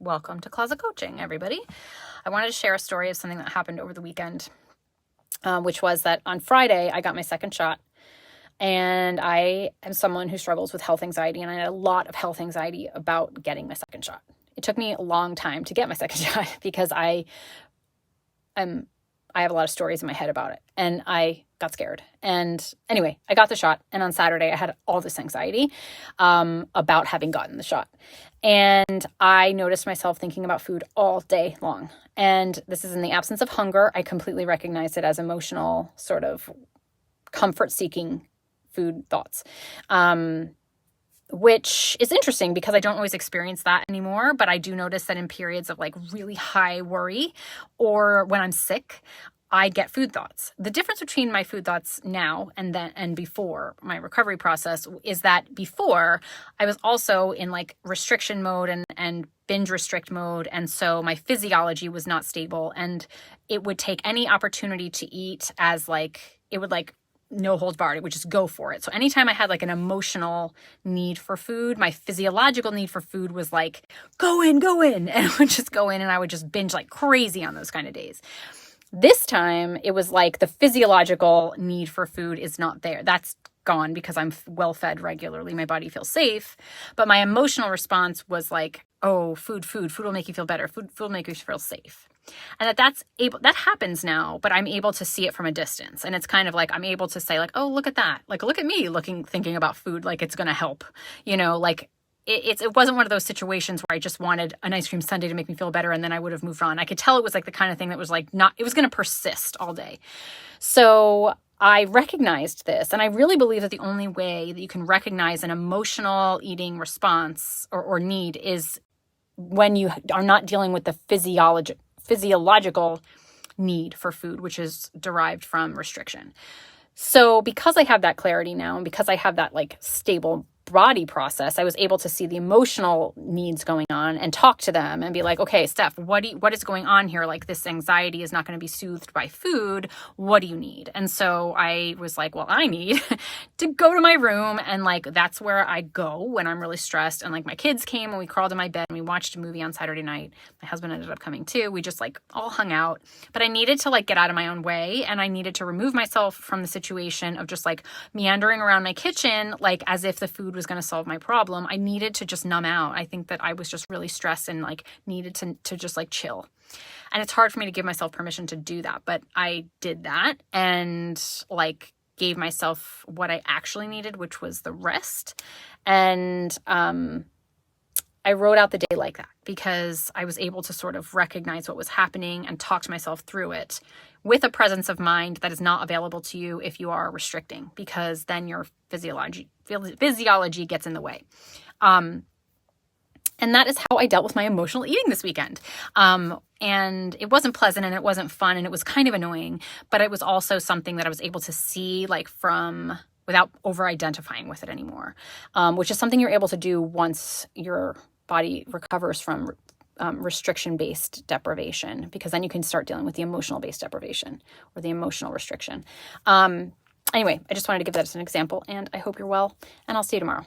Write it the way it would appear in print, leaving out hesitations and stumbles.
Welcome to Closet Coaching, everybody. I wanted to share a story of something that happened over the weekend, which was that on Friday, I got my second shot. And I am someone who struggles with health anxiety, and I had a lot of health anxiety about getting my second shot. It took me a long time to get my second shot because I have a lot of stories in my head about it, and I got scared. And anyway, I got the shot, and on Saturday I had all this anxiety about having gotten the shot. And I noticed myself thinking about food all day long. And this is in the absence of hunger. I completely recognized it as emotional, sort of comfort-seeking food thoughts, which is interesting because I don't always experience that anymore. But I do notice that in periods of like really high worry or when I'm sick, I get food thoughts. The difference between my food thoughts now and before my recovery process is that before I was also in like restriction mode and binge restrict mode. And so my physiology was not stable, and it would take any opportunity to eat as like, it would like no holds barred. It would just go for it. So anytime I had like an emotional need for food, my physiological need for food was like, go in. And it would just go in, and I would just binge like crazy on those kind of days. This time, it was like the physiological need for food is not there. That's gone because I'm well fed regularly. My body feels safe. But my emotional response was like, oh, food will make you feel better. Food will make you feel safe. And that happens now, but I'm able to see it from a distance. And it's kind of like, I'm able to say like, oh, look at that. Like, look at me thinking about food, like it's going to help, like it wasn't one of those situations where I just wanted an ice cream sundae to make me feel better, and then I would have moved on. I could tell it was like the kind of thing that was like it was going to persist all day. So I recognized this, and I really believe that the only way that you can recognize an emotional eating response or need is when you are not dealing with the physiological need for food, which is derived from restriction. So because I have that clarity now, and because I have that like stable body process, I was able to see the emotional needs going on and talk to them and be like, okay, Steph, what is going on here? Like, this anxiety is not going to be soothed by food. What do you need? And so I was like, well, I need to go to my room, and like that's where I go when I'm really stressed. And like my kids came and we crawled in my bed and we watched a movie on Saturday night. My husband ended up coming too. We just like all hung out. But I needed to like get out of my own way, and I needed to remove myself from the situation of just like meandering around my kitchen like as if the food was going to solve my problem. I needed to just numb out. I think that I was just really stressed and like needed to just like chill. And it's hard for me to give myself permission to do that, but I did that and like gave myself what I actually needed, which was the rest. And I wrote out the day like that because I was able to sort of recognize what was happening and talk to myself through it with a presence of mind that is not available to you if you are restricting, because then your physiology gets in the way. And that is how I dealt with my emotional eating this weekend. And it wasn't pleasant and it wasn't fun and it was kind of annoying, but it was also something that I was able to see like without over-identifying with it anymore, which is something you're able to do once your body recovers from restriction-based deprivation, because then you can start dealing with the emotional-based deprivation or the emotional restriction. Anyway, I just wanted to give that as an example, and I hope you're well, and I'll see you tomorrow.